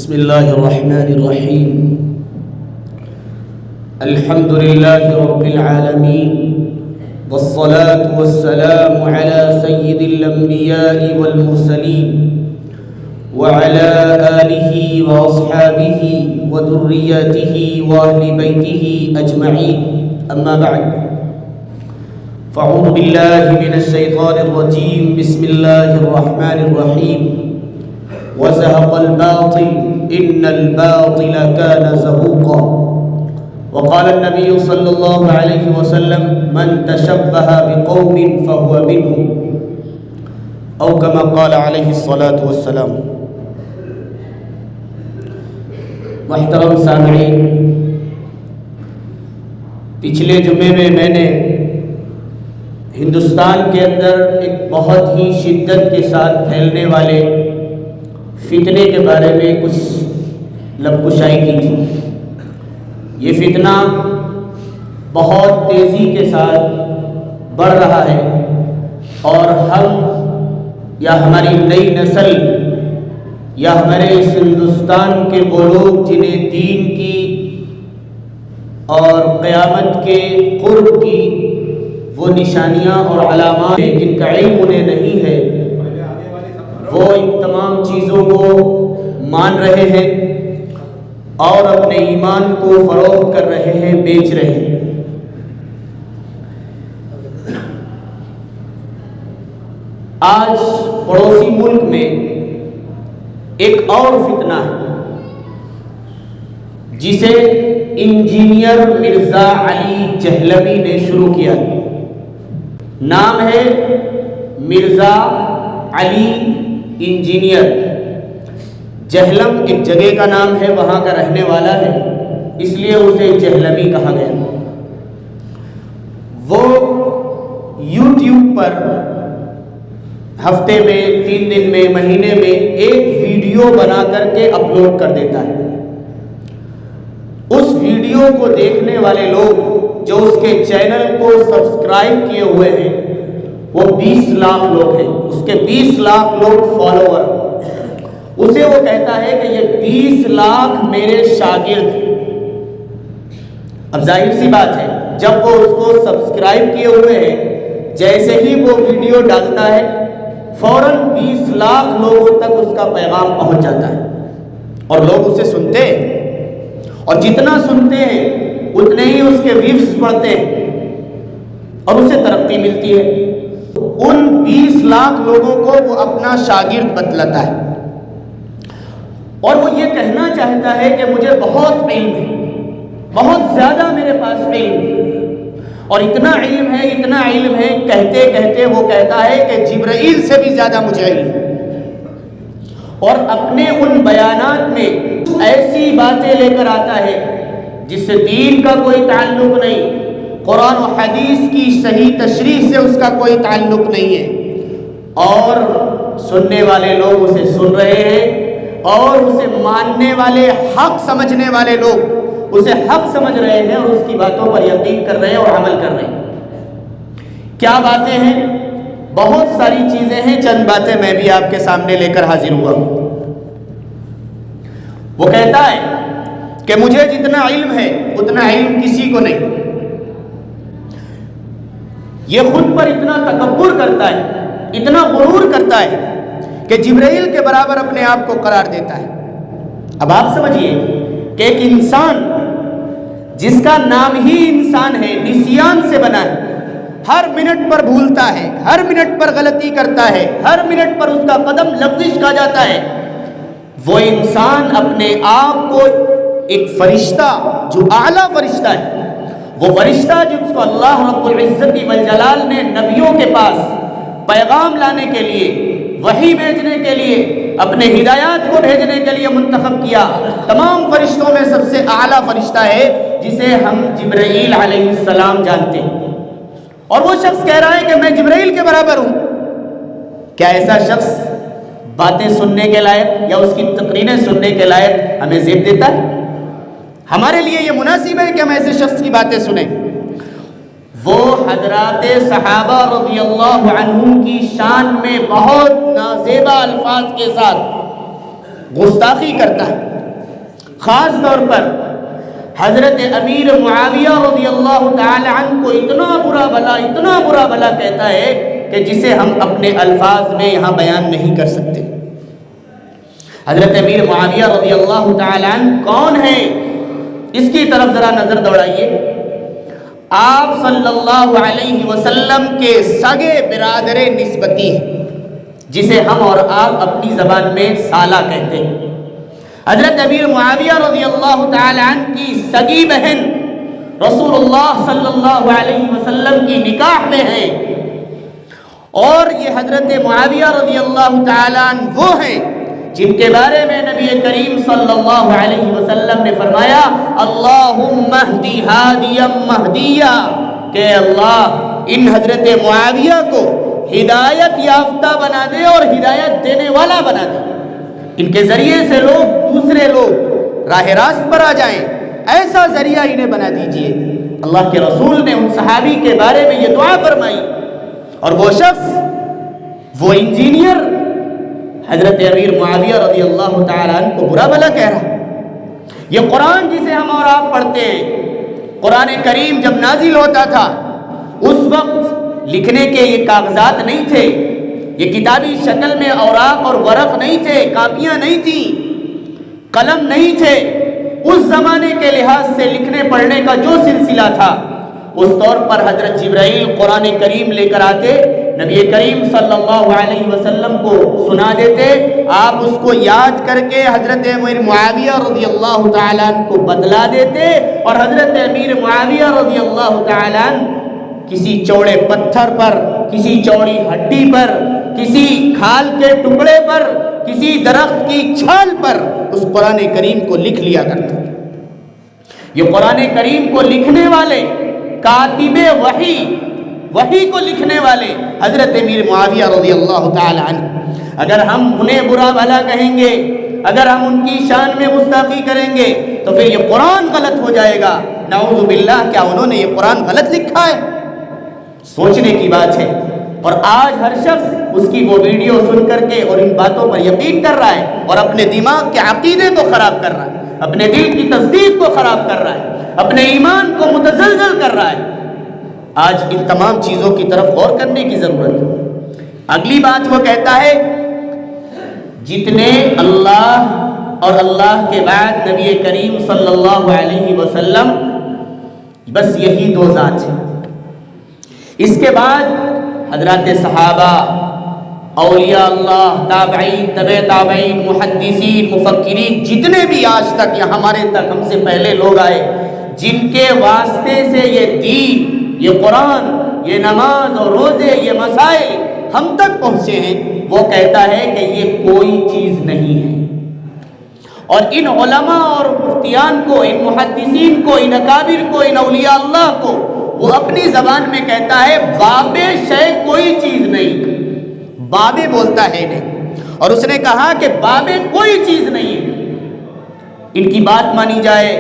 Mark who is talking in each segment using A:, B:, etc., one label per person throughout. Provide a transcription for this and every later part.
A: بسم الله الرحمن الرحيم. الحمد لله رب العالمين، والصلاة والسلام على سيد الأنبياء والمرسلين وعلى آله وأصحابه وذرياته وأهل بيته أجمعين، أما بعد، فأعوذ بالله من الشيطان الرجيم. بسم الله الرحمن الرحيم. وزهق الباطل إن الباطل كان زهوقا. وقال النبي صلى الله عليه وسلم: من تشبه بقوم فهو منهم، أو كما قال عليه الصلاة والسلام. محترم سامعین، پچھلے جمعے میں نے ہندوستان کے اندر ایک بہت ہی شدت کے ساتھ پھیلنے والے فتنے کے بارے میں کچھ لب کشائی کی تھی. یہ فتنہ بہت تیزی کے ساتھ بڑھ رہا ہے، اور ہم یا ہماری نئی نسل یا ہمارے اس ہندوستان کے وہ لوگ جنہیں دین کی اور قیامت کے قرب کی وہ نشانیاں اور علامات جن کا علم انہیں نہیں ہے، وہ ان تمام چیزوں کو مان رہے ہیں اور اپنے ایمان کو فروخت کر رہے ہیں، بیچ رہے ہیں. آج پڑوسی ملک میں ایک اور فتنہ ہے جسے انجینئر مرزا علی جہلوی نے شروع کیا. نام ہے مرزا علی انجینئر. جہلم ایک جگہ کا نام ہے، وہاں کا رہنے والا ہے، اس لیے اسے جہلوی کہا گیا. وہ یوٹیوب پر ہفتے میں 3 دن میں مہینے میں ایک ویڈیو بنا کر کے اپلوڈ کر دیتا ہے. اس ویڈیو کو دیکھنے والے لوگ جو اس کے چینل کو سبسکرائب کیے ہوئے ہیں وہ 20 لاکھ لوگ ہیں. اس کے 20 لاکھ لوگ فالوور. اسے وہ کہتا ہے کہ یہ 20 لاکھ میرے شاگرد ہیں. اب ظاہر سی بات ہے، جب وہ اس کو سبسکرائب کیے ہوئے ہیں، جیسے ہی وہ ویڈیو ڈالتا ہے فوراً 20 لاکھ لوگوں تک اس کا پیغام پہنچ جاتا ہے، اور لوگ اسے سنتے ہیں، اور جتنا سنتے ہیں اتنے ہی اس کے ویوز بڑھتے ہیں اور اسے ترقی ملتی ہے. ان 20 لاکھ لوگوں کو وہ اپنا شاگرد بتلاتا ہے، اور وہ یہ کہنا چاہتا ہے کہ مجھے بہت علم ہے، بہت زیادہ میرے پاس علم، اور اتنا علم ہے کہتے کہتے وہ کہتا ہے کہ جبرائیل سے بھی زیادہ مجھے علم. اور اپنے ان بیانات میں ایسی باتیں لے کر آتا ہے جس سے دین کا کوئی تعلق نہیں، قرآن و حدیث کی صحیح تشریح سے اس کا کوئی تعلق نہیں ہے، اور سننے والے لوگ اسے سن رہے ہیں، اور اسے ماننے والے، حق سمجھنے والے لوگ اسے حق سمجھ رہے ہیں اور اس کی باتوں پر یقین کر رہے ہیں اور عمل کر رہے ہیں. کیا باتیں ہیں؟ بہت ساری چیزیں ہیں. چند باتیں میں بھی آپ کے سامنے لے کر حاضر ہوا ہوں. وہ کہتا ہے کہ مجھے جتنا علم ہے اتنا علم کسی کو نہیں. یہ خود پر اتنا تکبر کرتا ہے، اتنا غرور کرتا ہے کہ جبرائیل کے برابر اپنے آپ کو قرار دیتا ہے. اب آپ سمجھیے کہ ایک انسان جس کا نام ہی انسان ہے، نسیان سے بنا ہے، ہر منٹ پر بھولتا ہے، ہر منٹ پر غلطی کرتا ہے، ہر منٹ پر اس کا قدم لغزش کھا جاتا ہے، وہ انسان اپنے آپ کو ایک فرشتہ، جو اعلیٰ فرشتہ ہے، وہ فرشتہ جس کو اللہ رب العزت والجلال نے نبیوں کے پاس پیغام لانے کے لیے، وحی بھیجنے کے لیے، اپنے ہدایات کو بھیجنے کے لیے منتخب کیا، تمام فرشتوں میں سب سے اعلیٰ فرشتہ ہے جسے ہم جبرائیل علیہ السلام جانتے ہیں. اور وہ شخص کہہ رہا ہے کہ میں جبرائیل کے برابر ہوں. کیا ایسا شخص باتیں سننے کے لائق یا اس کی تقریریں سننے کے لائق ہمیں زیب دیتا ہے؟ ہمارے لیے یہ مناسب ہے کہ ہم ایسے شخص کی باتیں سنیں؟ وہ حضرات صحابہ رضی اللہ عنہم کی شان میں بہت نازیبا الفاظ کے ساتھ گستاخی کرتا ہے. خاص طور پر حضرت امیر معاویہ رضی اللہ تعالی عنہ کو اتنا برا بلا کہتا ہے کہ جسے ہم اپنے الفاظ میں یہاں بیان نہیں کر سکتے۔ حضرت امیر معاویہ رضی اللہ تعالی عنہ کون ہیں؟ اس کی طرف ذرا نظر دوڑائیے۔ آپ صلی اللہ علیہ وسلم کے سگے برادر نسبتی ہیں، جسے ہم اور آپ اپنی زبان میں سالہ کہتے ہیں۔ حضرت امیر معاویہ رضی اللہ تعالی عنہ کی سگی بہن رسول اللہ صلی اللہ علیہ وسلم کی نکاح میں ہے، اور یہ حضرت معاویہ رضی اللہ تعالی عنہ وہ ہیں جن کے بارے میں نبی کریم صلی اللہ علیہ وسلم نے فرمایا اللہم اہدی ہادیا مہدیا، کہ اللہ ان حضرت معاویہ کو ہدایت یافتہ بنا دے اور ہدایت دینے والا بنا دے، ان کے ذریعے سے دوسرے لوگ راہ راست پر آ جائیں، ایسا ذریعہ انہیں بنا دیجئے۔ اللہ کے رسول نے ان صحابی کے بارے میں یہ دعا فرمائی، اور وہ شخص، وہ انجینئر حضرت امیر معاویہ رضی اللہ تعالیٰ عنہ کو برا بھلا کہہ رہا۔ یہ قرآن جسے ہم اور آپ پڑھتے ہیں، قرآن کریم جب نازل ہوتا تھا اس وقت لکھنے کے یہ کاغذات نہیں تھے، یہ کتابی شکل میں اوراق اور ورق نہیں تھے، کاپیاں نہیں تھیں، قلم نہیں تھے۔ اس زمانے کے لحاظ سے لکھنے پڑھنے کا جو سلسلہ تھا، اس طور پر حضرت جبرائیل قرآن کریم لے کر آتے، نبی کریم صلی اللہ علیہ وسلم کو سنا دیتے، آپ اس کو یاد کر کے حضرت امیر معاویہ رضی اللہ تعالیٰ عنہ کو بتلا دیتے، اور حضرت امیر معاویہ رضی اللہ تعالیٰ عنہ کسی چوڑے پتھر پر، کسی چوڑی ہڈی پر، کسی کھال کے ٹکڑے پر، کسی درخت کی چھال پر اس قرآن کریم کو لکھ لیا کرتے۔ یہ قرآن کریم کو لکھنے والے، کاتب وحی کو لکھنے والے حضرت امیر معاویہ رضی اللہ تعالی عنہ، اگر ہم انہیں برا بھلا کہیں گے، اگر ہم ان کی شان میں گستاخی کریں گے تو پھر یہ قرآن غلط ہو جائے گا۔ نعوذ باللہ، کیا انہوں نے یہ قرآن غلط لکھا ہے؟ سوچنے کی بات ہے۔ اور آج ہر شخص اس کی وہ ویڈیو سن کر کے اور ان باتوں پر یقین کر رہا ہے، اور اپنے دماغ کے عقیدے کو خراب کر رہا ہے، اپنے دل کی تصدیق کو خراب کر رہا ہے، اپنے ایمان کو متزلزل کر رہا ہے۔ آج ان تمام چیزوں کی طرف غور کرنے کی ضرورت ہے۔ اگلی بات وہ کہتا ہے، جتنے اللہ اور اللہ کے بعد نبی کریم صلی اللہ علیہ وسلم، بس یہی دو ذات ہیں۔ اس کے بعد حضرات صحابہ، اولیاء اللہ، تابعین، تبع تابعین، محدثین، مفکرین، جتنے بھی آج تک یا ہمارے تک ہم سے پہلے لوگ آئے، جن کے واسطے سے یہ دین، یہ قرآن، یہ نماز اور روزے، یہ مسائل ہم تک پہنچے ہیں، وہ کہتا ہے کہ یہ کوئی چیز نہیں ہے۔ اور ان علماء اور مفتیان کو، ان محدثین کو، ان اکابر کو، ان اولیاء اللہ کو وہ اپنی زبان میں کہتا ہے باب شے کوئی چیز نہیں، بابے بولتا ہے نہیں، اور اس نے کہا کہ بابے کوئی چیز نہیں ہے۔ ان کی بات مانی جائے،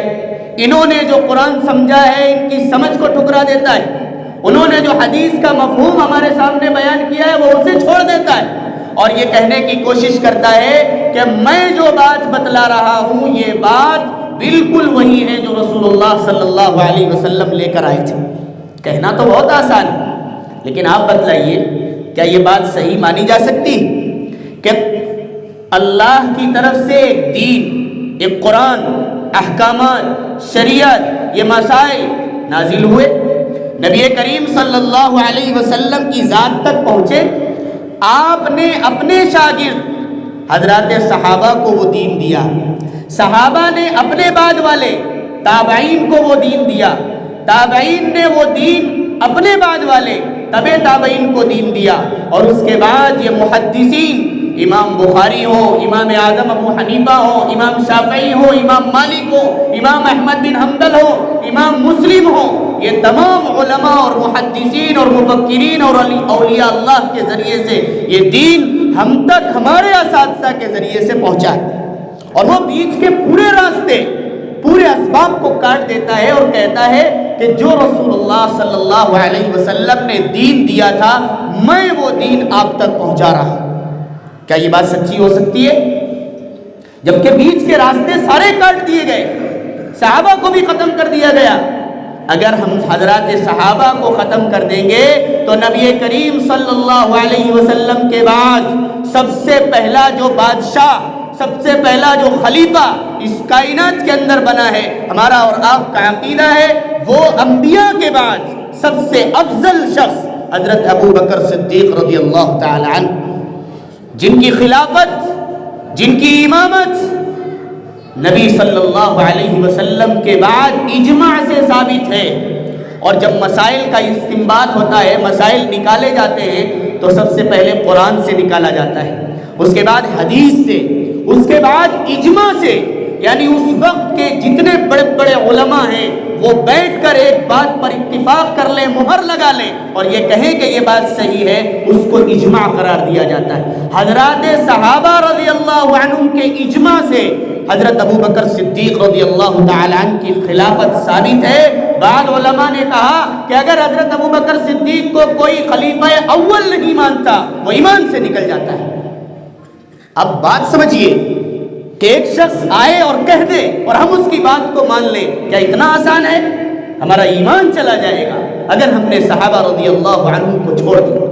A: انہوں نے جو قرآن سمجھا ہے ان کی سمجھ کو ٹھکرا دیتا ہے، انہوں نے جو حدیث کا مفہوم ہمارے سامنے بیان کیا ہے وہ اسے چھوڑ دیتا ہے، اور یہ کہنے کی کوشش کرتا ہے کہ میں جو بات بتلا رہا ہوں یہ بات بالکل وہی ہے جو رسول اللہ صلی اللہ علیہ وسلم لے کر آئے تھے۔ کہنا تو بہت آسان ہے، لیکن آپ بتلائیے کیا یہ بات صحیح مانی جا سکتی کہ اللہ کی طرف سے ایک دین، ایک قرآن، احکامات، شریعت، یہ مسائل نازل ہوئے، نبی کریم صلی اللہ علیہ وسلم کی ذات تک پہنچے، آپ نے اپنے شاگرد حضرات صحابہ کو وہ دین دیا، صحابہ نے اپنے بعد والے تابعین کو وہ دین دیا، تابعین نے وہ دین اپنے بعد والے تبع تابعین کو دین دیا، اور اس کے بعد یہ محدثین، امام بخاری ہو، امام اعظم ابو حنیفہ ہو، امام شافعی ہو، امام مالک ہو، امام احمد بن حنبل ہو، امام مسلم ہو، یہ تمام علماء اور محدثین اور مفکرین اور اولیاء اللہ کے ذریعے سے یہ دین ہم تک ہمارے اساتذہ کے ذریعے سے پہنچا ہے، اور وہ بیچ کے پورے راستے، پورے اسباب کو کاٹ دیتا ہے اور کہتا ہے کہ جو رسول اللہ صلی اللہ علیہ وسلم نے دین دیا تھا میں وہ دین آپ تک پہنچا رہا ہوں۔ کیا یہ بات سچی ہو سکتی ہے؟ جبکہ بیچ کے راستے سارے کاٹ دیے گئے، صحابہ کو بھی ختم کر دیا گیا۔ اگر ہم حضرات صحابہ کو ختم کر دیں گے تو نبی کریم صلی اللہ علیہ وسلم کے بعد سب سے پہلا جو بادشاہ، سب سے پہلا جو خلیفہ اس کائنات کے اندر بنا ہے، ہمارا اور آپ کا عقیدہ ہے، وہ انبیاء کے بعد سب سے افضل شخص حضرت ابو بکر صدیق رضی اللہ تعالی عنہ، جن کی خلافت، جن کی امامت نبی صلی اللہ علیہ وسلم کے بعد اجماع سے ثابت ہے۔ اور جب مسائل کا استنباط ہوتا ہے، مسائل نکالے جاتے ہیں تو سب سے پہلے قرآن سے نکالا جاتا ہے، اس کے بعد حدیث سے، اس کے بعد اجماع سے، یعنی اس وقت کے جتنے بڑے بڑے علماء ہیں وہ بیٹھ کر ایک بات پر اتفاق کر لیں، مہر لگا لیں اور یہ کہیں کہ یہ بات صحیح ہے، اس کو اجماع قرار دیا جاتا ہے۔ حضرات صحابہ رضی اللہ عنہم کے اجماع سے حضرت ابو بکر صدیق رضی اللہ تعالی عنہ کی خلافت ثابت ہے۔ بعض علماء نے کہا کہ اگر حضرت ابو بکر صدیق کو کوئی خلیفہ اول نہیں مانتا وہ ایمان سے نکل جاتا ہے۔ اب بات سمجھیے کہ ایک شخص آئے اور کہہ دے اور ہم اس کی بات کو مان لیں، کیا اتنا آسان ہے؟ ہمارا ایمان چلا جائے گا اگر ہم نے صحابہ رضی اللہ عنہم کو چھوڑ دیا۔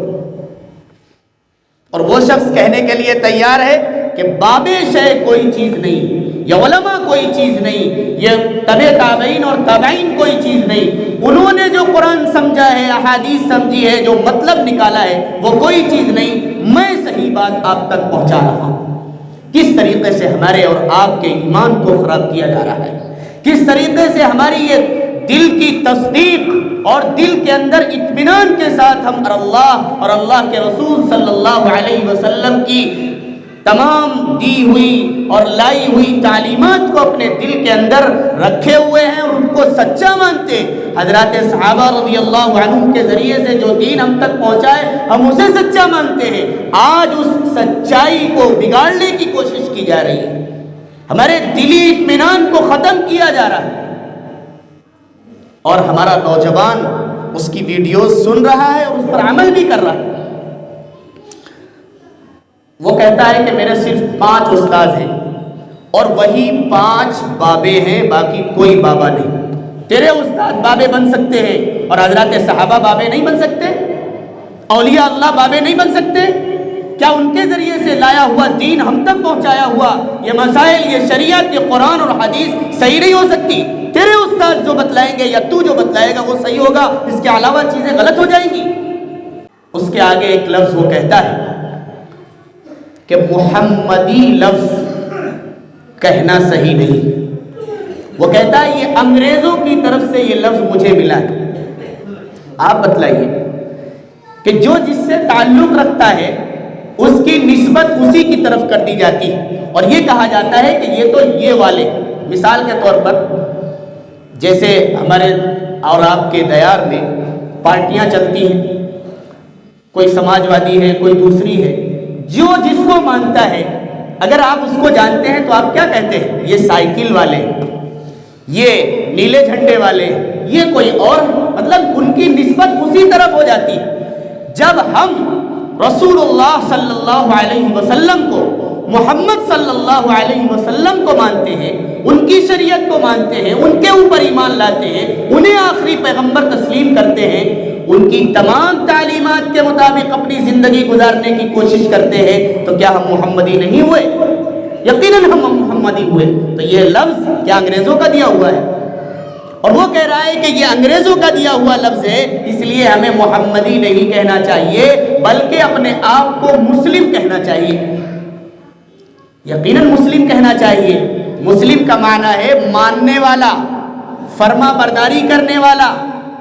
A: اور وہ شخص کہنے کے لیے تیار ہے کہ باب شے کوئی چیز نہیں، یہ علماء کوئی چیز نہیں، یہ تبع تابعین اور تابعین کوئی چیز نہیں، انہوں نے جو قرآن سمجھا ہے، احادیث سمجھی ہے، جو مطلب نکالا ہے وہ کوئی چیز نہیں، میں صحیح بات آپ تک پہنچا رہا ہوں۔ کس طریقے سے ہمارے اور آپ کے ایمان کو خراب کیا جا رہا ہے، کس طریقے سے ہماری یہ دل کی تصدیق اور دل کے اندر اطمینان کے ساتھ ہم اللہ اور اللہ کے رسول صلی اللہ علیہ وسلم کی تمام دی ہوئی اور لائی ہوئی تعلیمات کو اپنے دل کے اندر رکھے ہوئے ہیں اور ان کو سچا مانتے ہیں۔ حضرات صحابہ رضی اللہ عنہم کے ذریعے سے جو دین ہم تک پہنچا ہے ہم اسے سچا مانتے ہیں۔ آج اس سچائی کو بگاڑنے کی کوشش کی جا رہی ہے، ہمارے دلی اطمینان کو ختم کیا جا رہا ہے، اور ہمارا نوجوان اس کی ویڈیوز سن رہا ہے اور اس پر عمل بھی کر رہا ہے۔ وہ کہتا ہے کہ میرے صرف 5 استاد ہیں اور وہی 5 بابے ہیں، باقی کوئی بابا نہیں۔ تیرے استاد بابے بن سکتے ہیں اور حضرات صحابہ بابے نہیں بن سکتے؟ اولیاء اللہ بابے نہیں بن سکتے؟ کیا ان کے ذریعے سے لایا ہوا دین ہم تک پہنچایا ہوا یہ مسائل، یہ شریعت، یہ قرآن اور حدیث صحیح نہیں ہو سکتی؟ تیرے استاد جو بتلائیں گے یا تو جو بتلائے گا وہ صحیح ہوگا، اس کے علاوہ چیزیں غلط ہو جائیں گی۔ اس کے آگے ایک لفظ وہ کہتا ہے کہ محمدی لفظ کہنا صحیح نہیں۔ وہ کہتا ہے یہ انگریزوں کی طرف سے یہ لفظ مجھے ملا ہے۔ آپ بتلائیے کہ جو جس سے تعلق رکھتا ہے اس کی نسبت اسی کی طرف کر دی جاتی ہے اور یہ کہا جاتا ہے کہ یہ تو یہ والے، مثال کے طور پر جیسے ہمارے اور آپ کے دیار میں پارٹیاں چلتی ہیں، کوئی سماجوادی ہے، کوئی دوسری ہے، جو جس کو مانتا ہے اگر آپ اس کو جانتے ہیں تو آپ کیا کہتے ہیں؟ یہ سائیکل والے، یہ نیلے جھنڈے والے، یہ کوئی اور، مطلب ان کی نسبت اسی طرف ہو جاتی۔ جب ہم رسول اللہ صلی اللہ علیہ وسلم کو، محمد صلی اللہ علیہ وسلم کو مانتے ہیں، ان کی شریعت کو مانتے ہیں، ان کے اوپر ایمان لاتے ہیں، انہیں آخری پیغمبر تسلیم کرتے ہیں، ان کی تمام تعلیمات کے مطابق اپنی زندگی گزارنے کی کوشش کرتے ہیں، تو کیا ہم محمدی نہیں ہوئے؟ یقیناً ہم محمدی ہوئے۔ تو یہ لفظ کیا انگریزوں کا دیا ہوا ہے؟ اور وہ کہہ رہا ہے کہ یہ انگریزوں کا دیا ہوا لفظ ہے، اس لیے ہمیں محمدی نہیں کہنا چاہیے بلکہ اپنے آپ کو مسلم کہنا چاہیے۔ یقیناً مسلم کہنا چاہیے۔ مسلم کا معنی ہے ماننے والا، فرما برداری کرنے والا،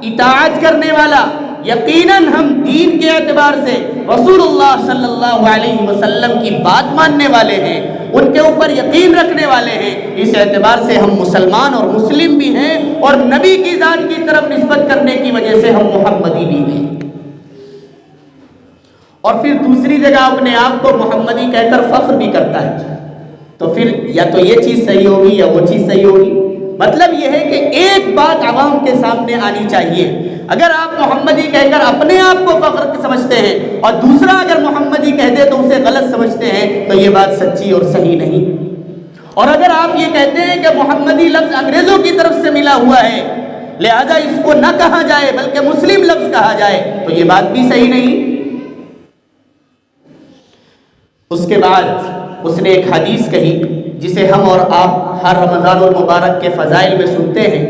A: اطاعت کرنے والا۔ یقیناً ہم دین کے اعتبار سے رسول اللہ صلی اللہ علیہ وسلم کی بات ماننے والے ہیں، ان کے اوپر یقین رکھنے والے ہیں، اس اعتبار سے ہم مسلمان اور مسلم بھی ہیں، اور نبی کی ذات کی طرف نسبت کرنے کی وجہ سے ہم محمدی بھی ہیں۔ اور پھر دوسری جگہ اپنے آپ کو محمدی کہہ کر فخر بھی کرتا ہے، تو پھر یا تو یہ چیز صحیح ہوگی یا وہ چیز صحیح ہوگی۔ مطلب یہ ہے کہ ایک بات عوام کے سامنے آنی چاہیے، اگر آپ محمدی کہہ کر اپنے آپ کو فخر سمجھتے ہیں اور دوسرا اگر محمدی کہہ دے تو اسے غلط سمجھتے ہیں، تو یہ بات سچی اور صحیح نہیں۔ اور اگر آپ یہ کہتے ہیں کہ محمدی لفظ انگریزوں کی طرف سے ملا ہوا ہے لہذا اس کو نہ کہا جائے بلکہ مسلم لفظ کہا جائے تو یہ بات بھی صحیح نہیں۔ اس کے بعد اس نے ایک حدیث کہی جسے ہم اور آپ ہر رمضان المبارک کے فضائل میں سنتے ہیں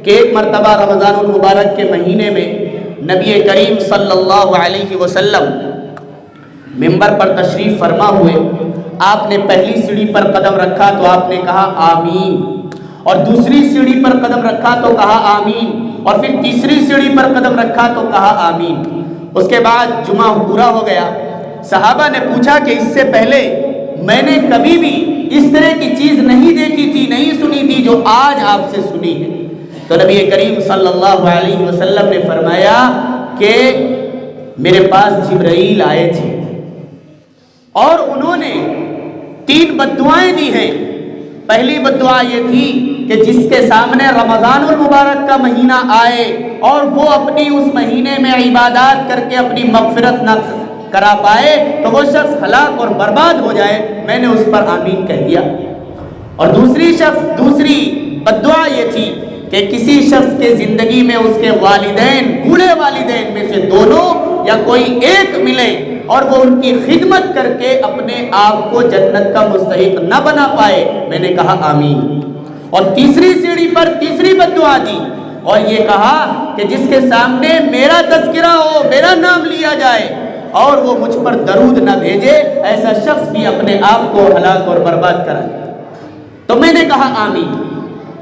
A: کہ ایک مرتبہ رمضان المبارک کے مہینے میں نبی کریم صلی اللہ علیہ وسلم منبر پر تشریف فرما ہوئے، آپ نے پہلی سیڑھی پر قدم رکھا تو آپ نے کہا آمین، اور دوسری سیڑھی پر قدم رکھا تو کہا آمین، اور پھر تیسری سیڑھی پر قدم رکھا تو کہا آمین۔ اس کے بعد جمعہ پورا ہو گیا، صحابہ نے پوچھا کہ اس سے پہلے میں نے کبھی بھی اس طرح کی چیز نہیں دیکھی تھی، نہیں سنی تھی جو آج آپ سے سنی ہے۔ تو نبی کریم صلی اللہ علیہ وسلم نے فرمایا کہ میرے پاس جبرائیل آئے تھے اور انہوں نے 3 بددعائیں دی ہیں۔ پہلی بددعا یہ تھی کہ جس کے سامنے رمضان المبارک کا مہینہ آئے اور وہ اپنی اس مہینے میں عبادات کر کے اپنی مغفرت نہ کرا پائے تو وہ شخص ہلاک اور برباد ہو جائے، میں نے اس پر آمین کہہ دیا۔ اور دوسری بددعا یہ تھی کہ کسی شخص کے زندگی میں اس کے والدین، بوڑھے والدین میں سے دونوں یا کوئی ایک ملے اور وہ ان کی خدمت کر کے اپنے آپ کو جنت کا مستحق نہ بنا پائے، میں نے کہا آمین۔ اور تیسری سیڑھی پر تیسری بددعا دی اور یہ کہا کہ جس کے سامنے میرا تذکرہ ہو، میرا نام لیا جائے اور وہ مجھ پر درود نہ بھیجے، ایسا شخص بھی اپنے آپ کو ہلاک اور برباد کرائے۔ تو میں نے کہا آمین۔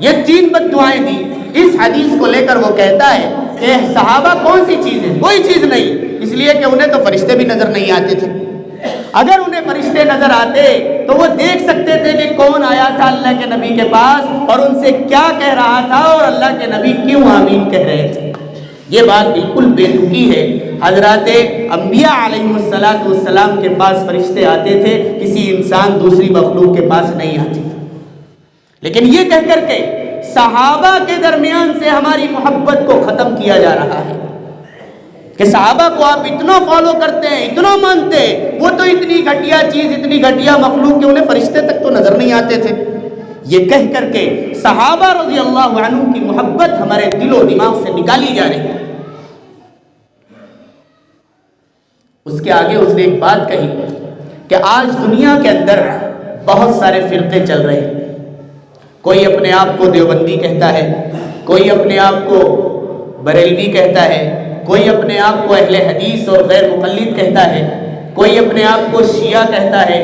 A: یہ 3 بددعائیں دی۔ اس حدیث کو لے کر وہ کہتا ہے کہ صحابہ کون سی چیز ہے؟ کوئی چیز نہیں، اس لیے کہ انہیں تو فرشتے بھی نظر نہیں آتے تھے۔ اگر انہیں فرشتے نظر آتے تو وہ دیکھ سکتے تھے کہ کون آیا تھا اللہ کے نبی کے پاس اور ان سے کیا کہہ رہا تھا اور اللہ کے نبی کیوں آمین کہہ رہے تھے۔ یہ بات بالکل بے تکی ہے۔ حضرات انبیاء علیہ السلام کے پاس فرشتے آتے تھے، کسی انسان دوسری مخلوق کے پاس نہیں آتے تھے۔ لیکن یہ کہہ کر کے صحابہ کے درمیان سے ہماری محبت کو ختم کیا جا رہا ہے کہ صحابہ کو آپ اتنا فالو کرتے ہیں، اتنا مانتے ہیں، وہ تو اتنی گھٹیا چیز، اتنی گھٹیا مخلوق کہ انہیں فرشتے تک تو نظر نہیں آتے تھے۔ یہ کہہ کر کے صحابہ رضی اللہ عنہ کی محبت ہمارے دل و دماغ سے نکالی جا رہی ہے۔ اس کے آگے اس نے ایک بات کہی کہ آج دنیا کے اندر بہت سارے فرقے چل رہے ہیں۔ کوئی اپنے آپ کو دیوبندی کہتا ہے، کوئی اپنے آپ کو بریلوی کہتا ہے، کوئی اپنے آپ کو اہل حدیث اور غیر مقلد کہتا ہے، کوئی اپنے آپ کو شیعہ کہتا ہے،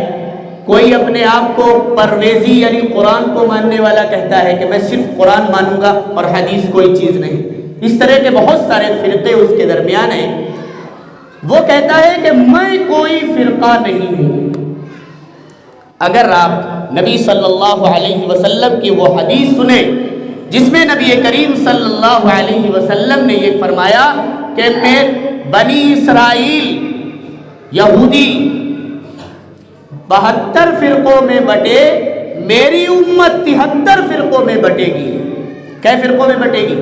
A: کوئی اپنے آپ کو پرویزی یعنی قرآن کو ماننے والا کہتا ہے کہ میں صرف قرآن مانوں گا اور حدیث کوئی چیز نہیں۔ اس طرح کے بہت سارے فرقے اس کے درمیان ہیں۔ وہ کہتا ہے کہ میں کوئی فرقہ نہیں ہوں۔ اگر آپ نبی صلی اللہ علیہ وسلم کی وہ حدیث سنیں جس میں نبی کریم صلی اللہ علیہ وسلم نے یہ فرمایا کہ میں بنی اسرائیل یہودی 72 فرقوں میں بٹے، میری امت 73 فرقوں میں بٹے گی۔ کئے فرقوں میں بٹے گی؟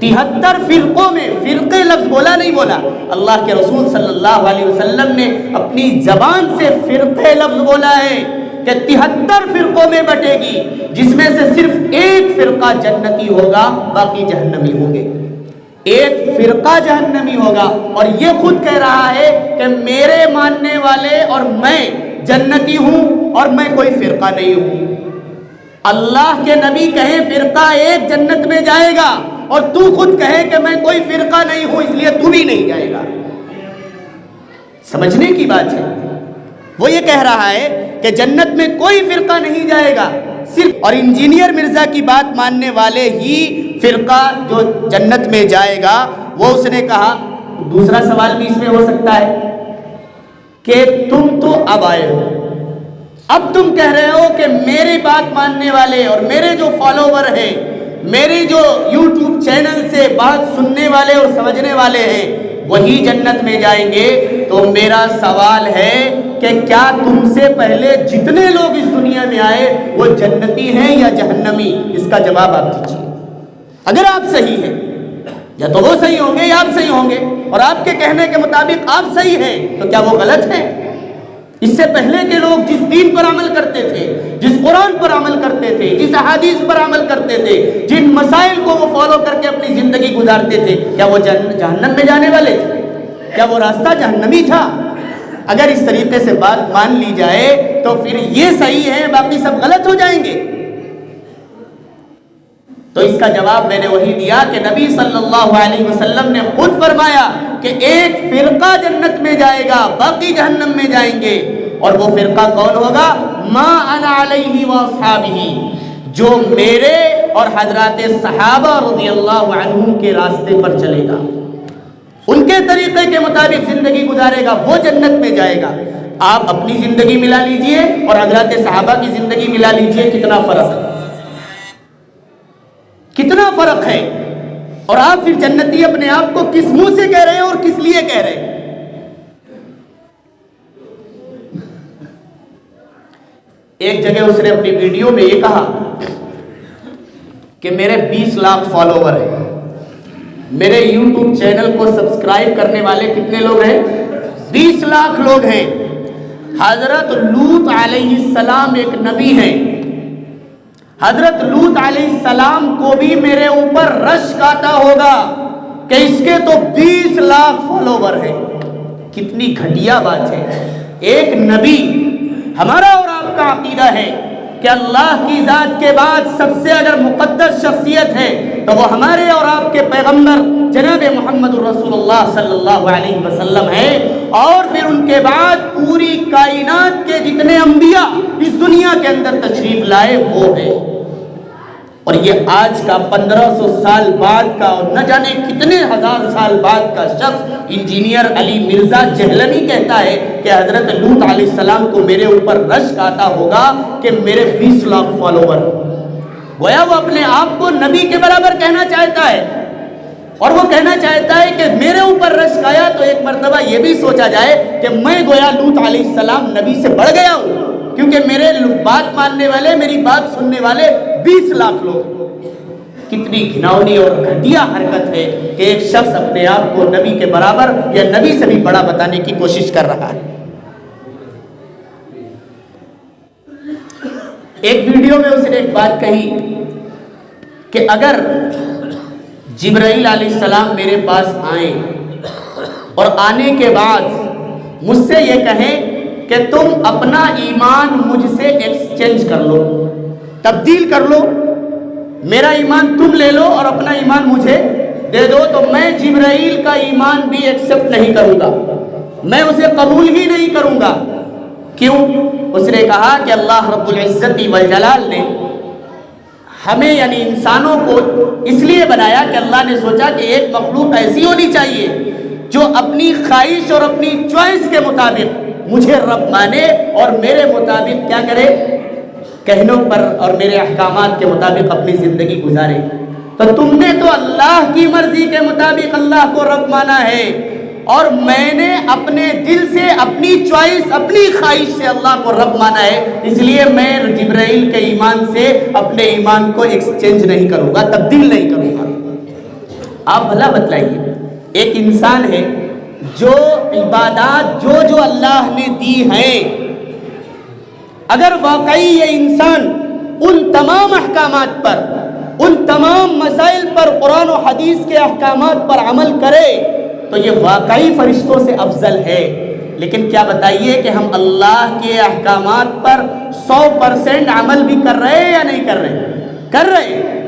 A: 73 فرقوں میں۔ فرقے لفظ بولا نہیں بولا، اللہ کے رسول صلی اللہ علیہ وسلم نے اپنی زبان سے فرقے لفظ بولا ہے کہ 73 فرقوں میں بٹے گی، جس میں سے صرف ایک فرقہ جنتی ہوگا، باقی جہنمی ہوں گے۔ ایک فرقہ جہنمی ہوگا اور یہ خود کہہ رہا ہے کہ میرے ماننے والے اور میں جنتی ہوں اور میں کوئی فرقہ نہیں ہوں۔ اللہ کے نبی کہیں فرقہ ایک جنت میں جائے گا اور تو خود کہے کہ میں کوئی فرقہ نہیں ہوں اس لیے تو بھی نہیں جائے گا۔ سمجھنے کی بات ہے۔ وہ یہ کہہ رہا ہے کہ جنت میں کوئی فرقہ نہیں جائے گا، صرف اور انجینئر مرزا کی بات ماننے والے ہی فرقہ جو جنت میں جائے گا۔ وہ اس نے کہا، دوسرا سوال بھی اس میں ہو سکتا ہے کہ تم تو اب آئے ہو، اب تم کہہ رہے ہو کہ میری بات ماننے والے اور میرے جو فالوور ہیں، میرے جو یوٹیوب چینل سے بات سننے والے اور سمجھنے والے ہیں وہی جنت میں جائیں گے۔ تو میرا سوال ہے کہ کیا تم سے پہلے جتنے لوگ اس دنیا میں آئے وہ جنتی ہیں یا جہنمی؟ اس کا جواب آپ دیجیے۔ اگر آپ صحیح ہیں یا تو وہ صحیح ہوں گے یا آپ صحیح ہوں گے، اور آپ کے کہنے کے مطابق آپ صحیح ہیں تو کیا وہ غلط ہیں؟ اس سے پہلے کے لوگ جس دین پر عمل کرتے تھے، جس قرآن پر عمل کرتے تھے، جس احادیث پر عمل کرتے تھے، جن مسائل کو وہ فالو کر کے اپنی زندگی گزارتے تھے، کیا وہ جہنم میں جانے والے تھے؟ کیا وہ راستہ جہنمی تھا؟ اگر اس طریقے سے بات مان لی جائے تو پھر یہ صحیح ہے، باقی سب غلط ہو جائیں گے۔ تو اس کا جواب میں نے وہی دیا کہ نبی صلی اللہ علیہ وسلم نے خود فرمایا کہ ایک فرقہ جنت میں جائے گا، باقی جہنم میں جائیں گے، اور وہ فرقہ کون ہوگا؟ ما انا علیہ واصحابہ، جو میرے اور حضرات صحابہ رضی اللہ عنہم کے راستے پر چلے گا، ان کے طریقے کے مطابق زندگی گزارے گا، وہ جنت میں جائے گا۔ آپ اپنی زندگی ملا لیجئے اور حضرات صحابہ کی زندگی ملا لیجئے، کتنا فرق ہے، کتنا فرق ہے۔ اور آپ پھر جنتی اپنے آپ کو کس منہ سے کہہ رہے ہیں اور کس لیے کہہ رہے ہیں؟ ایک جگہ اس نے اپنی ویڈیو میں یہ کہا کہ میرے 20 لاکھ فالوور ہیں، میرے یوٹیوب چینل کو سبسکرائب کرنے والے کتنے لوگ ہیں؟ 20 لاکھ لوگ ہیں۔ حضرت لوط علیہ السلام ایک نبی ہیں، حضرت لوط علیہ السلام کو بھی میرے اوپر رشک آتا ہوگا کہ اس کے تو 20 لاکھ فالوور ہیں۔ کتنی گھٹیا بات ہے۔ ایک نبی، ہمارا اور آپ کا عقیدہ ہے کہ اللہ کی ذات کے بعد سب سے اگر مقدس شخصیت ہے تو وہ ہمارے اور آپ کے پیغمبر جناب محمد رسول اللہ صلی اللہ علیہ وسلم ہے، اور پھر ان کے بعد پوری کائنات کے جتنے انبیاء اس دنیا کے اندر تشریف لائے وہ ہیں۔ اور یہ آج کا 1500 سال بعد کا اور نہ جانے کتنے ہزار سال بعد کا شخص انجینئر علی مرزا جہلمی کہتا ہے کہ حضرت لوط علیہ السلام کو میرے اوپر رشک آتا ہوگا کہ میرے 20 لاکھ فالوور، گویا وہ اپنے آپ کو نبی کے برابر کہنا چاہتا ہے، اور وہ کہنا چاہتا ہے کہ میرے اوپر رشک آیا تو ایک مرتبہ یہ بھی سوچا جائے کہ میں گویا لوط علیہ السلام نبی سے بڑھ گیا ہوں، کیونکہ میرے بات ماننے والے، میری بات سننے والے 20 لاکھ لوگ۔ کتنی گھناؤنی اور گھٹیا حرکت ہے کہ ایک شخص اپنے آپ کو نبی کے برابر یا نبی سے بھی بڑا بتانے کی کوشش کر رہا ہے۔ ایک ویڈیو میں اس نے ایک بات کہی کہ اگر جبرائیل علیہ السلام میرے پاس آئیں اور آنے کے بعد مجھ سے یہ کہیں کہ تم اپنا ایمان مجھ سے ایکسچینج کر لو، تبدیل کر لو، میرا ایمان تم لے لو اور اپنا ایمان مجھے دے دو، تو میں جبرائیل کا ایمان بھی ایکسپٹ نہیں کروں گا، میں اسے قبول ہی نہیں کروں گا۔ کیوں؟ اس نے کہا کہ اللہ رب العزت والجلال نے ہمیں یعنی انسانوں کو اس لیے بنایا کہ اللہ نے سوچا کہ ایک مخلوق ایسی ہونی چاہیے جو اپنی خواہش اور اپنی چوائس کے مطابق مجھے رب مانے اور میرے مطابق کیا کرے، کہنوں پر اور میرے احکامات کے مطابق اپنی زندگی گزارے۔ تو تم نے تو اللہ کی مرضی کے مطابق اللہ کو رب مانا ہے، اور میں نے اپنے دل سے، اپنی چوائس، اپنی خواہش سے اللہ کو رب مانا ہے، اس لیے میں جبرائیل کے ایمان سے اپنے ایمان کو ایکسچینج نہیں کروں گا، تبدیل نہیں کروں گا۔ آپ بھلا بتلائیے، ایک انسان ہے جو عبادات جو اللہ نے دی ہیں، اگر واقعی یہ انسان ان تمام احکامات پر، ان تمام مسائل پر، قرآن و حدیث کے احکامات پر عمل کرے تو یہ واقعی فرشتوں سے افضل ہے۔ لیکن کیا بتائیے کہ ہم اللہ کے احکامات پر 100% عمل بھی کر رہے ہیں یا نہیں کر رہے؟ کر رہے ہیں۔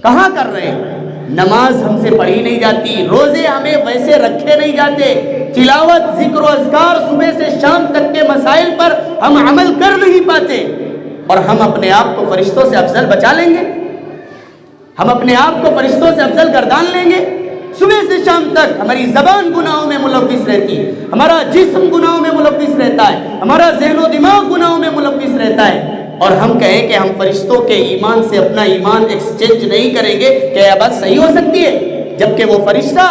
A: کہاں کر رہے ہیں؟ نماز ہم سے پڑھی نہیں جاتی، روزے ہمیں ویسے رکھے نہیں جاتے، تلاوت، ذکر و اذکار صبح سے شام تک کے مسائل پر ہم عمل کر نہیں پاتے، اور ہم اپنے آپ کو فرشتوں سے افضل بچا لیں گے، ہم اپنے آپ کو فرشتوں سے افضل گردان لیں گے۔ صبح سے شام تک ہماری زبان گناہوں میں ملوث رہتی ہے، ہمارا جسم گناہوں میں ملوث رہتا ہے، ہمارا ذہن و دماغ گناہوں میں ملوث رہتا ہے، اور ہم کہیں کہ ہم فرشتوں کے ایمان سے اپنا ایمان ایکسچینج نہیں کریں گے، کیا یہ بات صحیح ہو سکتی ہے؟ جبکہ وہ فرشتہ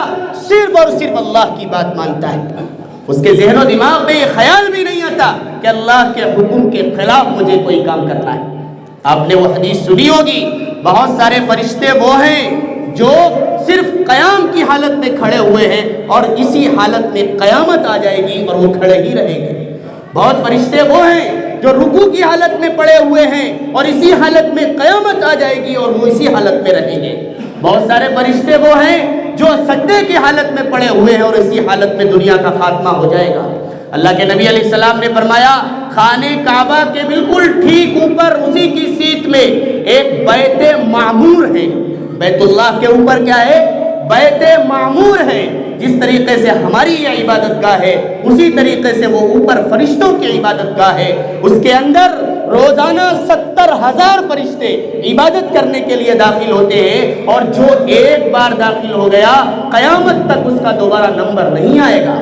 A: صرف اور صرف اللہ کی بات مانتا ہے، اس کے ذہن و دماغ میں یہ خیال بھی نہیں آتا کہ اللہ کے حکم کے خلاف مجھے کوئی کام کرنا ہے۔ آپ نے وہ حدیث سنی ہوگی، بہت سارے فرشتے وہ ہیں جو صرف قیام کی حالت میں کھڑے ہوئے ہیں، اور اسی حالت میں قیامت آ جائے گی اور وہ کھڑے ہی رہیں گے۔ بہت فرشتے وہ ہیں جو رکوع کی حالت میں پڑے ہوئے ہیں اور اسی حالت میں قیامت آ جائے گی اور وہ اسی حالت میں رہیں گے. بہت سارے فرشتے وہ ہیں جو سجدے کی حالت میں پڑے ہوئے ہیں اور اسی حالت میں دنیا کا خاتمہ ہو جائے گا. اللہ کے نبی علیہ السلام نے فرمایا خانہ کعبہ کے بالکل ٹھیک اوپر اسی کی سیٹ میں ایک بیت معمور ہے. بیت اللہ کے اوپر کیا ہے؟ بیت معمور ہے. جس طریقے سے ہماری یہ عبادت گاہ ہے اسی طریقے سے وہ اوپر فرشتوں کی عبادت گاہ ہے. اس کے اندر روزانہ 70,000 فرشتے عبادت کرنے کے لیے داخل ہوتے ہیں اور جو ایک بار داخل ہو گیا قیامت تک اس کا دوبارہ نمبر نہیں آئے گا.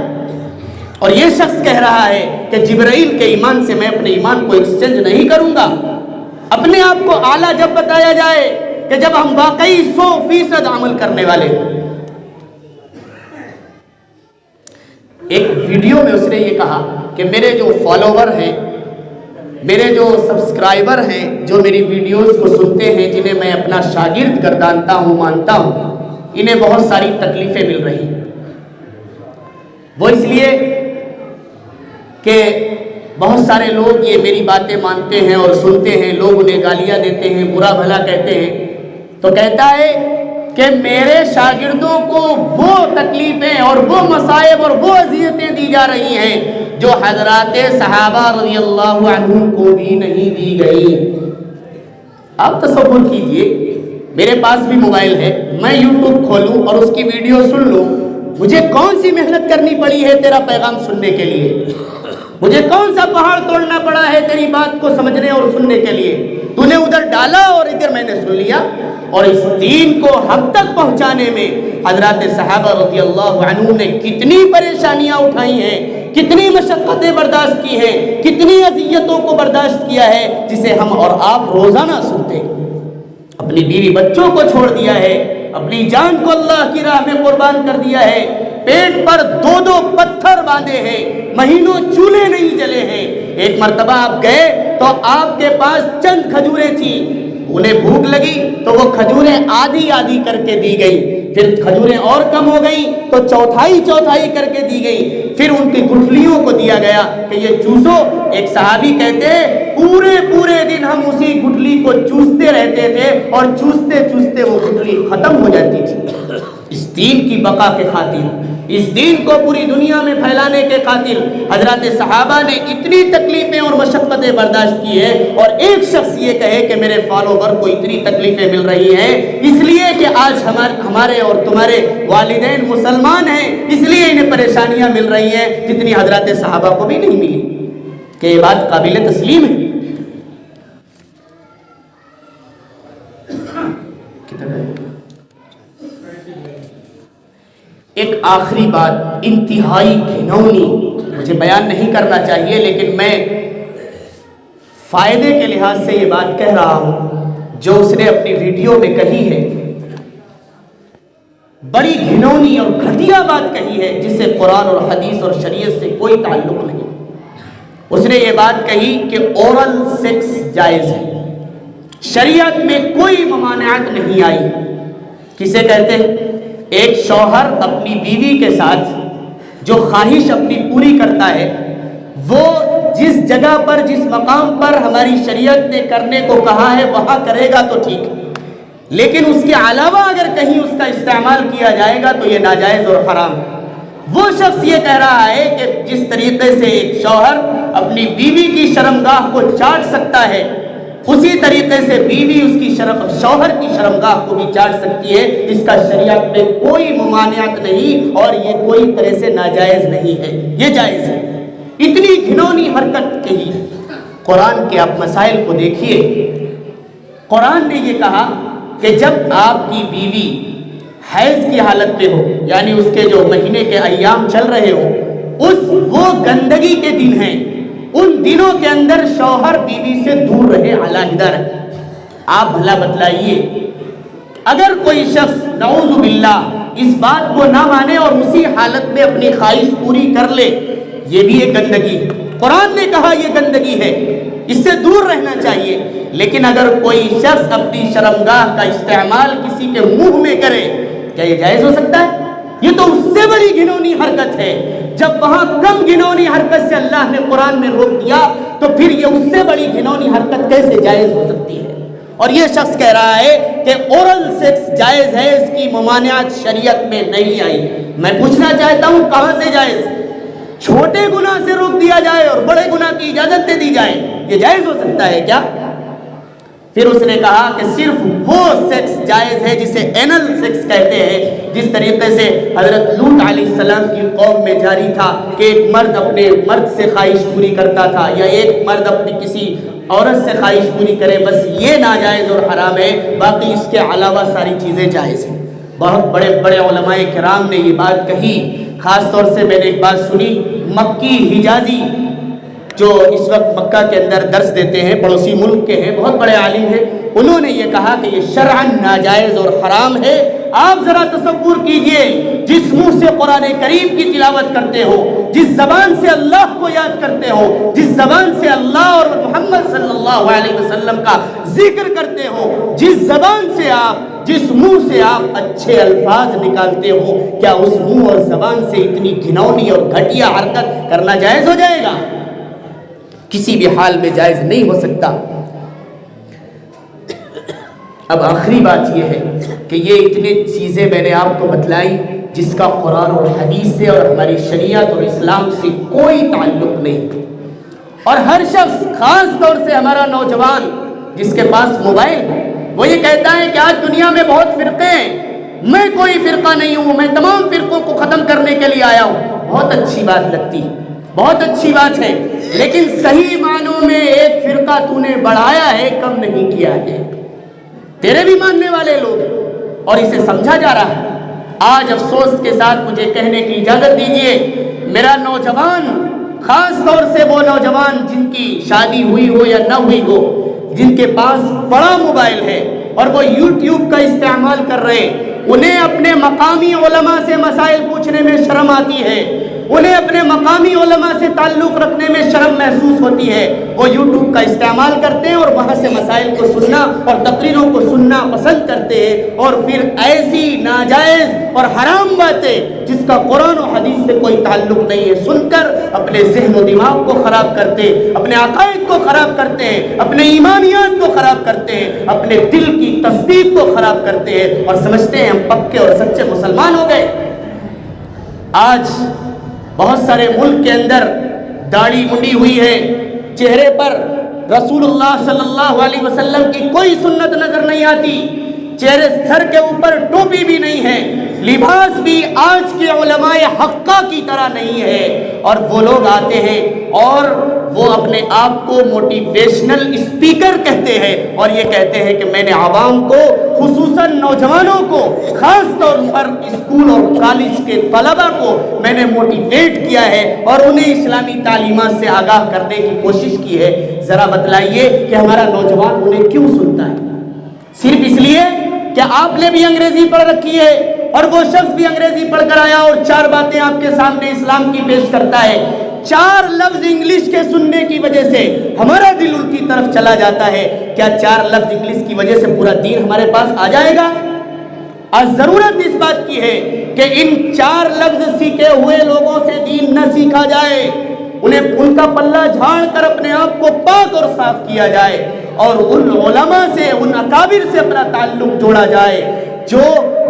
A: اور یہ شخص کہہ رہا ہے کہ جبرائیل کے ایمان سے میں اپنے ایمان کو ایکسچینج نہیں کروں گا. اپنے آپ کو اعلیٰ جب بتایا جائے کہ جب ہم واقعی 100% عمل کرنے والے. ایک ویڈیو میں اس نے یہ کہا کہ میرے جو فالوور ہیں، میرے جو سبسکرائبر ہیں، جو میری ویڈیوز کو سنتے ہیں، جنہیں میں اپنا شاگرد گردانتا ہوں، مانتا ہوں، انہیں بہت ساری تکلیفیں مل رہی ہیں. وہ اس لیے کہ بہت سارے لوگ یہ میری باتیں مانتے ہیں اور سنتے ہیں، لوگ انہیں گالیاں دیتے ہیں، برا بھلا کہتے ہیں. تو کہتا ہے کہ میرے شاگردوں کو وہ تکلیفیں اور وہ مصائب اور وہ اذیتیں دی جا رہی ہیں جو حضرات صحابہ رضی اللہ عنہم کو بھی نہیں دی گئی. آپ تصور کیجئے میرے پاس بھی موبائل ہے، میں یوٹیوب کھولوں اور اس کی ویڈیو سن لوں. مجھے کون سی محنت کرنی پڑی ہے تیرا پیغام سننے کے لیے؟ مجھے کون سا پہاڑ توڑنا پڑا ہے تیری بات کو سمجھنے اور سننے کے لیے؟ تو نے ادھر ڈالا اور ادھر میں نے سن لیا. اور اس دین کو حق تک پہنچانے میں حضرات صحابہ رضی اللہ عنہم نے کتنی پریشانیاں اٹھائی ہیں، کتنی مشقتیں برداشت کی ہیں، کتنی اذیتوں کو برداشت کیا ہے، جسے ہم اور آپ روزانہ سنتے ہیں. اپنی بیوی بچوں کو چھوڑ دیا ہے، اپنی جان کو اللہ کی راہ میں قربان کر دیا ہے، پیٹ پر 2 پتھر باندھے ہیں، مہینوں چولہے نہیں جلے ہیں. ایک مرتبہ آپ گئے تو آپ کے پاس چند کھجوریں تھیں، انہیں بھوک لگی تو وہ کھجوریں آدھی آدھی کر کے دی گئی. پھر کھجوریں اور کم ہو گئی تو چوتھائی کر کے دی گئی. پھر ان کی گٹھلیوں کو دیا گیا کہ یہ چوسو. ایک صحابی کہتے پورے دن ہم اسی گٹھلی کو چوستے رہتے تھے اور چوستے وہ گٹھلی ختم ہو جاتی تھی. اس دین کی بقا کے خاطر، اس دین کو پوری دنیا میں پھیلانے کے خاطر حضرات صحابہ نے اتنی تکلیفیں اور مشقتیں برداشت کی ہے. اور ایک شخص یہ کہے کہ میرے فالوور کو اتنی تکلیفیں مل رہی ہیں اس لیے کہ آج ہمارے اور تمہارے والدین مسلمان ہیں، اس لیے انہیں پریشانیاں مل رہی ہیں جتنی حضرات صحابہ کو بھی نہیں ملی. کہ یہ بات قابل تسلیم ہے. ایک آخری بات انتہائی گھنونی، مجھے بیان نہیں کرنا چاہیے لیکن میں فائدے کے لحاظ سے یہ بات کہہ رہا ہوں جو اس نے اپنی ویڈیو میں کہی ہے. بڑی گھنونی اور گھٹیا بات کہی ہے جس سے قرآن اور حدیث اور شریعت سے کوئی تعلق نہیں. اس نے یہ بات کہی کہ اورل سیکس جائز ہے، شریعت میں کوئی ممانعت نہیں آئی. کسے کہتے ہیں؟ ایک شوہر اپنی بیوی کے ساتھ جو خواہش اپنی پوری کرتا ہے وہ جس جگہ پر، جس مقام پر ہماری شریعت نے کرنے کو کہا ہے وہاں کرے گا تو ٹھیک ہے، لیکن اس کے علاوہ اگر کہیں اس کا استعمال کیا جائے گا تو یہ ناجائز اور حرام. وہ شخص یہ کہہ رہا ہے کہ جس طریقے سے ایک شوہر اپنی بیوی کی شرمگاہ کو چاٹ سکتا ہے اسی طریقے سے بیوی اس کی شوہر کی شرمگاہ کو بھی چاٹ سکتی ہے. اس کا شریعت میں کوئی ممانعت نہیں اور یہ کوئی طرح سے ناجائز نہیں ہے، یہ جائز ہے. اتنی گھنونی حرکت کہی. قرآن کے آپ مسائل کو دیکھیے. قرآن نے یہ کہا کہ جب آپ کی بیوی حیض کی حالت میں ہو، یعنی اس کے جو مہینے کے ایام چل رہے ہو، وہ گندگی کے دن ہیں، ان دنوں کے اندر شوہر بیوی سے دور رہے، علیحدہ رہے. آپ بھلا بتلائیے اگر کوئی شخص نعوذ باللہ اس بات کو نہ مانے اور اسی حالت میں اپنی خواہش پوری کر لے، یہ بھی ایک گندگی. قرآن نے کہا یہ گندگی ہے، اس سے دور رہنا چاہیے. لیکن اگر کوئی شخص اپنی شرمگاہ کا استعمال کسی کے منہ میں کرے، کیا یہ جائز ہو سکتا ہے؟ یہ تو اس سے بڑی گھنونی حرکت ہے. جب وہاں کم گھنونی حرکت سے اللہ نے قرآن میں روک دیا تو پھر یہ اس سے بڑی گھنونی حرکت کیسے جائز ہو سکتی ہے؟ اور یہ شخص کہہ رہا ہے کہ اورل سیکس جائز ہے، اس کی ممانعت شریعت میں نہیں آئی۔ میں پوچھنا چاہتا ہوں کہاں سے جائز؟ چھوٹے گناہ سے روک دیا جائے اور بڑے گناہ کی اجازت دے دی جائے، یہ جائز ہو سکتا ہے کیا؟ پھر اس نے کہا کہ صرف وہ سیکس جائز ہے جسے اینل سیکس کہتے ہیں، جس طریقے سے حضرت لوط علیہ السلام کی قوم میں جاری تھا کہ ایک مرد اپنے مرد سے خواہش پوری کرتا تھا یا ایک مرد اپنی کسی عورت سے خواہش پوری کرے، بس یہ ناجائز اور حرام ہے، باقی اس کے علاوہ ساری چیزیں جائز ہیں۔ بہت بڑے بڑے علماء کرام نے یہ بات کہی، خاص طور سے میں نے ایک بات سنی، مکی حجازی جو اس وقت مکہ کے اندر درس دیتے ہیں، پڑوسی ملک کے ہیں، بہت بڑے عالم ہیں، انہوں نے یہ کہا کہ یہ شرعاً ناجائز اور حرام ہے۔ آپ ذرا تصور کیجئے، جس منہ سے قرآن کریم کی تلاوت کرتے ہو، جس زبان سے اللہ کو یاد کرتے ہو، جس زبان سے اللہ اور محمد صلی اللہ علیہ وسلم کا ذکر کرتے ہو، جس زبان سے آپ، جس منہ سے آپ اچھے الفاظ نکالتے ہو، کیا اس منہ اور زبان سے اتنی گھنونی اور گھٹیا حرکت کرنا جائز ہو جائے گا؟ کسی بھی حال میں جائز نہیں ہو سکتا۔ اب آخری بات یہ ہے کہ یہ اتنے چیزیں میں نے آپ کو بتلائی جس کا قرآن اور حدیث سے اور ہماری شریعت اور اسلام سے کوئی تعلق نہیں، اور ہر شخص، خاص طور سے ہمارا نوجوان جس کے پاس موبائل ہے، وہ یہ کہتا ہے کہ آج دنیا میں بہت فرقے ہیں، میں کوئی فرقہ نہیں ہوں، میں تمام فرقوں کو ختم کرنے کے لیے آیا ہوں۔ بہت اچھی بات لگتی ہے، بہت اچھی بات ہے، لیکن صحیح معنوں میں ایک فرقہ تو نے بڑھایا ہے، کم نہیں کیا ہے۔ تیرے بھی ماننے والے لوگ، اور اسے سمجھا جا رہا ہے۔ آج افسوس کے ساتھ مجھے کہنے کی اجازت دیجیے، میرا نوجوان، خاص طور سے وہ نوجوان جن کی شادی ہوئی ہو یا نہ ہوئی ہو، جن کے پاس بڑا موبائل ہے اور وہ یوٹیوب کا استعمال کر رہے، انہیں اپنے مقامی علماء سے مسائل پوچھنے میں شرم آتی ہے، انہیں اپنے مقامی علماء سے تعلق رکھنے میں شرم محسوس ہوتی ہے۔ وہ یوٹیوب کا استعمال کرتے ہیں اور وہاں سے مسائل کو سننا اور تقریروں کو سننا پسند کرتے ہیں، اور پھر ایسی ناجائز اور حرام باتیں جس کا قرآن و حدیث سے کوئی تعلق نہیں ہے سن کر اپنے ذہن و دماغ کو خراب کرتے ہیں، اپنے عقائد کو خراب کرتے ہیں، اپنے ایمانیات کو خراب کرتے ہیں، اپنے دل کی تصدیق کو خراب کرتے ہیں، اور سمجھتے ہیں ہم پکے اور سچے مسلمان ہو گئے۔ آج بہت سارے ملک کے اندر داڑھی منڈی ہوئی ہے، چہرے پر رسول اللہ صلی اللہ علیہ وسلم کی کوئی سنت نظر نہیں آتی، چہرے سر کے اوپر ٹوپی بھی نہیں ہے، لباس بھی آج کے علماء حقہ کی طرح نہیں ہے، اور وہ لوگ آتے ہیں اور وہ اپنے آپ کو موٹیویشنل اسپیکر کہتے ہیں، اور یہ کہتے ہیں کہ میں نے عوام کو، خصوصاً نوجوانوں کو، خاص طور پر اسکول اور کالج کے طلبہ کو میں نے موٹیویٹ کیا ہے اور انہیں اسلامی تعلیمات سے آگاہ کرنے کی کوشش کی ہے۔ ذرا بتلائیے کہ ہمارا نوجوان انہیں کیوں سنتا ہے؟ صرف اس لیے کہ آپ نے بھی انگریزی پڑھ رکھی ہے اور وہ شخص بھی انگریزی پڑھ کر آیا اور چار باتیں آپ کے سامنے اسلام کی پیش کرتا ہے، چار لفظ انگلش کے سننے کی وجہ سے ہمارا دل ان کی طرف چلا جاتا ہے۔ کیا چار لفظ انگلش کی وجہ سے پورا دین ہمارے پاس آ جائے گا؟ آج ضرورت اس بات کی ہے کہ ان چار لفظ سیکھے ہوئے لوگوں سے دین نہ سیکھا جائے، انہیں ان کا پلہ جھاڑ کر اپنے آپ کو پاک اور صاف کیا جائے، اور ان علماء سے، ان اکابر سے اپنا تعلق جوڑا جائے جو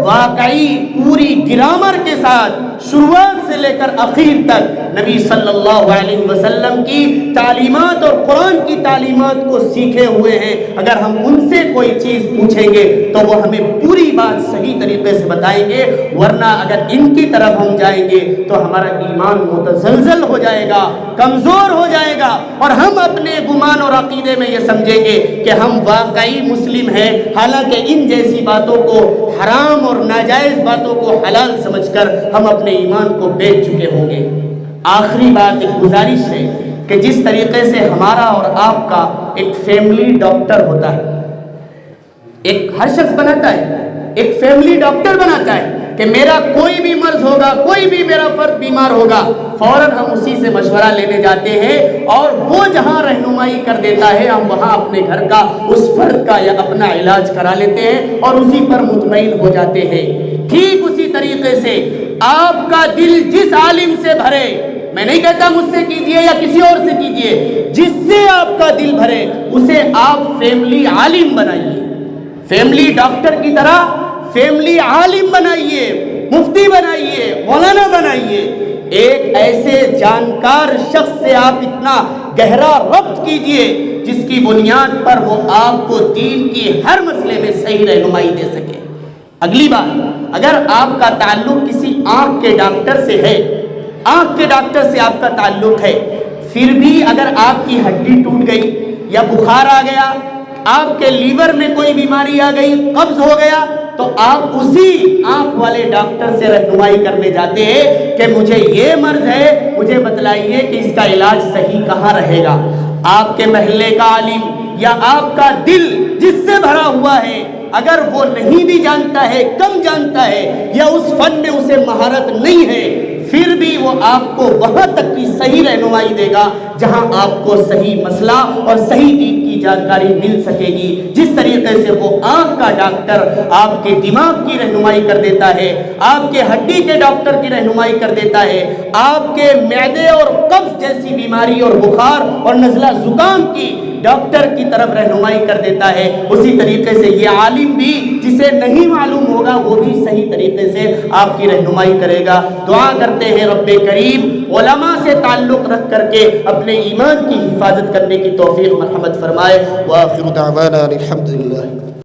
A: واقعی پوری گرامر کے ساتھ شروعات سے لے کر اخیر تک نبی صلی اللہ علیہ وسلم کی تعلیمات اور قرآن کی تعلیمات کو سیکھے ہوئے ہیں۔ اگر ہم ان سے کوئی چیز پوچھیں گے تو وہ ہمیں پوری بات صحیح طریقے سے بتائیں گے، ورنہ اگر ان کی طرف ہم جائیں گے تو ہمارا ایمان متزلزل ہو جائے گا، کمزور ہو جائے گا، اور ہم اپنے گمان اور عقیدے میں یہ سمجھیں گے کہ ہم واقعی مسلم ہیں، حالانکہ ان جیسی باتوں کو، حرام اور ناجائز باتوں کو حلال سمجھ کر ہم اپنے ایمان کو بیچ چکے ہوں گے۔ آخری بات ایک گزارش ہے کہ جس طریقے سے ہمارا اور آپ کا ایک فیملی ڈاکٹر ہوتا ہے، ایک ہر شخص بناتا ہے، ایک فیملی ڈاکٹر بناتا ہے کہ میرا کوئی بھی مرض ہوگا، کوئی بھی میرا فرد بیمار ہوگا، فوراً ہم اسی سے مشورہ لینے جاتے ہیں، اور وہ جہاں رہنمائی کر دیتا ہے ہم وہاں اپنے گھر کا، اس فرد کا یا اپنا علاج کرا لیتے ہیں اور اسی پر مطمئن ہو جاتے ہیں۔ ٹھیک اسی طریقے سے آپ کا دل جس عالم سے بھرے، میں نہیں کہتا مجھ سے کیجئے یا کسی اور سے کیجئے، جس سے آپ کا دل بھرے اسے آپ فیملی عالم بنائیے، فیملی ڈاکٹر کی طرح فیملی عالم بنائیے، مفتی بنائیے، مولانا بنائیے۔ ایک ایسے جانکار شخص سے آپ اتنا گہرا ربط کیجئے جس کی بنیاد پر وہ آپ کو دین کی ہر مسئلے میں صحیح رہنمائی دے سکے۔ اگلی بات، اگر آپ کا تعلق کسی آنکھ کے ڈاکٹر سے ہے، آنکھ کے ڈاکٹر سے آپ کا تعلق ہے، پھر بھی اگر آپ کی ہڈی ٹوٹ گئی یا بخار آ گیا، آپ کے لیور میں کوئی بیماری آ گئی، قبض ہو گیا، تو آپ اسی آنکھ والے ڈاکٹر سے رہنمائی کرنے جاتے ہیں کہ مجھے یہ مرض ہے، مجھے بتلائیے کہ اس کا علاج صحیح کہاں رہے گا۔ آپ کے محلے کا عالم یا آپ کا دل جس سے بھرا ہوا ہے، اگر وہ نہیں بھی جانتا ہے، کم جانتا ہے، یا اس فن میں اسے مہارت نہیں ہے، پھر بھی وہ آپ کو وہاں تک کی صحیح رہنمائی دے گا جہاں آپ کو صحیح مسئلہ اور صحیح دین کی جانکاری مل سکے گی۔ جس طریقے سے وہ آنکھ کا ڈاکٹر آپ کے دماغ کی رہنمائی کر دیتا ہے، آپ کے ہڈی کے ڈاکٹر کی رہنمائی کر دیتا ہے، آپ کے معدے اور قبض جیسی بیماری اور بخار اور نزلہ زکام کی ڈاکٹر کی طرف رہنمائی کر دیتا ہے، اسی طریقے سے یہ عالم بھی جسے نہیں معلوم ہوگا وہ بھی صحیح طریقے سے آپ کی رہنمائی کرے گا۔ دعا کرتے ہیں رب کریم علماء سے تعلق رکھ کر کے اپنے ایمان کی حفاظت کرنے کی توفیق مرحمت فرمائے۔ وآخر دعوانا الحمدللہ۔